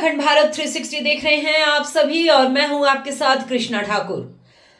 अखंड भारत 360 देख रहे हैं आप सभी और मैं हूं आपके साथ कृष्णा ठाकुर।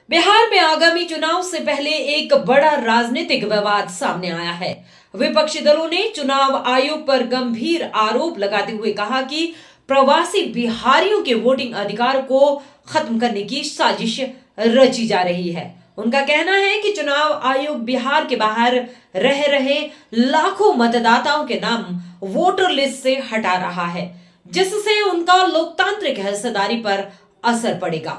बिहार में आगामी चुनाव से पहले एक बड़ा राजनीतिक विवाद सामने आया है। विपक्षी दलों ने चुनाव आयोग पर गंभीर आरोप लगाते हुए कहा कि प्रवासी बिहारियों के वोटिंग अधिकार को खत्म करने की साजिश रची जा रही है। उनका कहना है कि चुनाव आयोग बिहार के बाहर रह रहे लाखों मतदाताओं के नाम वोटर लिस्ट से हटा रहा है, जिससे उनका लोकतांत्रिक हिस्सेदारी पर असर पड़ेगा।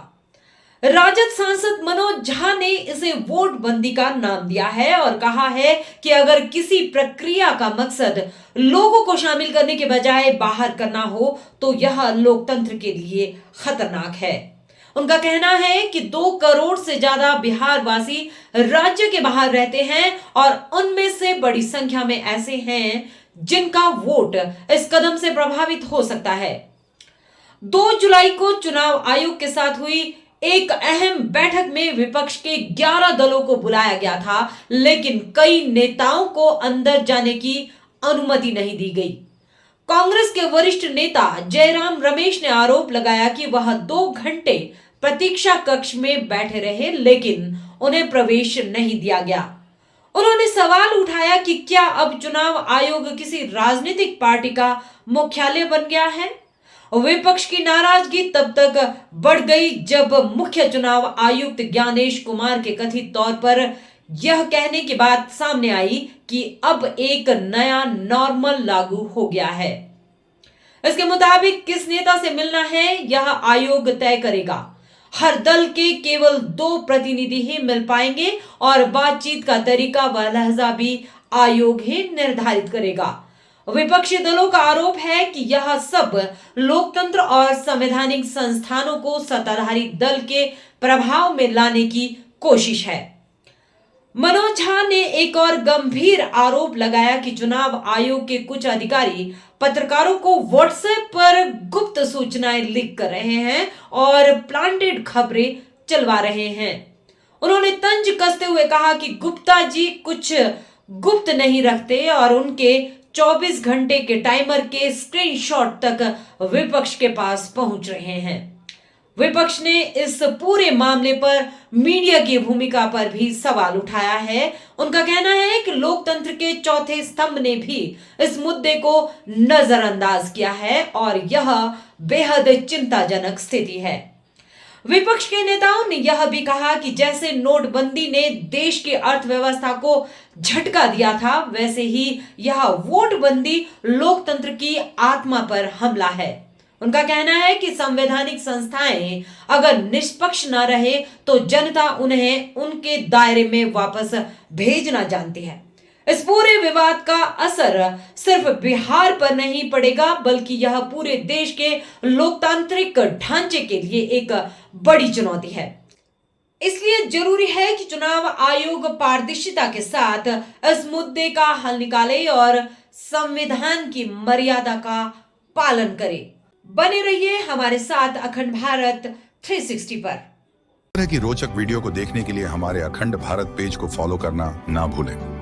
राजद सांसद मनोज झा ने इसे वोट बंदी का नाम दिया है और कहा है कि अगर किसी प्रक्रिया का मकसद लोगों को शामिल करने के बजाय बाहर करना हो तो यह लोकतंत्र के लिए खतरनाक है। उनका कहना है कि 2 करोड़ से ज्यादा बिहार वासी राज्य के बाहर रहते हैं और उनमें से बड़ी संख्या में ऐसे हैं जिनका वोट इस कदम से प्रभावित हो सकता है। 2 जुलाई को चुनाव आयोग के साथ हुई एक अहम बैठक में विपक्ष के 11 दलों को बुलाया गया था, लेकिन कई नेताओं को अंदर जाने की अनुमति नहीं दी गई। कांग्रेस के वरिष्ठ नेता जयराम रमेश ने आरोप लगाया कि वह 2 घंटे प्रतीक्षा कक्ष में बैठे रहे, लेकिन उन्हें प्रवेश नहीं दिया गया। उन्होंने सवाल उठाया कि क्या अब चुनाव आयोग किसी राजनीतिक पार्टी का मुख्यालय बन गया है। विपक्ष की नाराजगी तब तक बढ़ गई जब मुख्य चुनाव आयुक्त ज्ञानेश कुमार के कथित तौर पर यह कहने की बात सामने आई कि अब एक नया नॉर्मल लागू हो गया है। इसके मुताबिक किस नेता से मिलना है यह आयोग तय करेगा। हर दल के केवल 2 प्रतिनिधि ही मिल पाएंगे और बातचीत का तरीका व लहजा भी आयोग ही निर्धारित करेगा। विपक्षी दलों का आरोप है कि यह सब लोकतंत्र और संवैधानिक संस्थानों को सत्ताधारी दल के प्रभाव में लाने की कोशिश है। मनोज झा ने एक और गंभीर आरोप लगाया कि चुनाव आयोग के कुछ अधिकारी पत्रकारों को व्हाट्सएप पर गुप्त सूचनाएं लीक कर रहे हैं और प्लांटेड खबरें चलवा रहे हैं। उन्होंने तंज कसते हुए कहा कि गुप्ता जी कुछ गुप्त नहीं रखते और उनके 24 घंटे के टाइमर के स्क्रीनशॉट तक विपक्ष के पास पहुंच रहे हैं। विपक्ष ने इस पूरे मामले पर मीडिया की भूमिका पर भी सवाल उठाया है। उनका कहना है कि लोकतंत्र के चौथे स्तंभ ने भी इस मुद्दे को नजरअंदाज किया है और यह बेहद चिंताजनक स्थिति है। विपक्ष के नेताओं ने यह भी कहा कि जैसे नोटबंदी ने देश की अर्थव्यवस्था को झटका दिया था, वैसे ही यह वोटबंदी लोकतंत्र की आत्मा पर हमला है। उनका कहना है कि संवैधानिक संस्थाएं अगर निष्पक्ष न रहे तो जनता उन्हें उनके दायरे में वापस भेजना जानती है। इस पूरे विवाद का असर सिर्फ बिहार पर नहीं पड़ेगा, बल्कि यह पूरे देश के लोकतांत्रिक ढांचे के लिए एक बड़ी चुनौती है। इसलिए जरूरी है कि चुनाव आयोग पारदर्शिता के साथ इस मुद्दे का हल निकाले और संविधान की मर्यादा का पालन करे। बने रहिए हमारे साथ अखंड भारत 360 पर। इस तरह की रोचक वीडियो को देखने के लिए हमारे अखंड भारत पेज को फॉलो करना ना भूलें।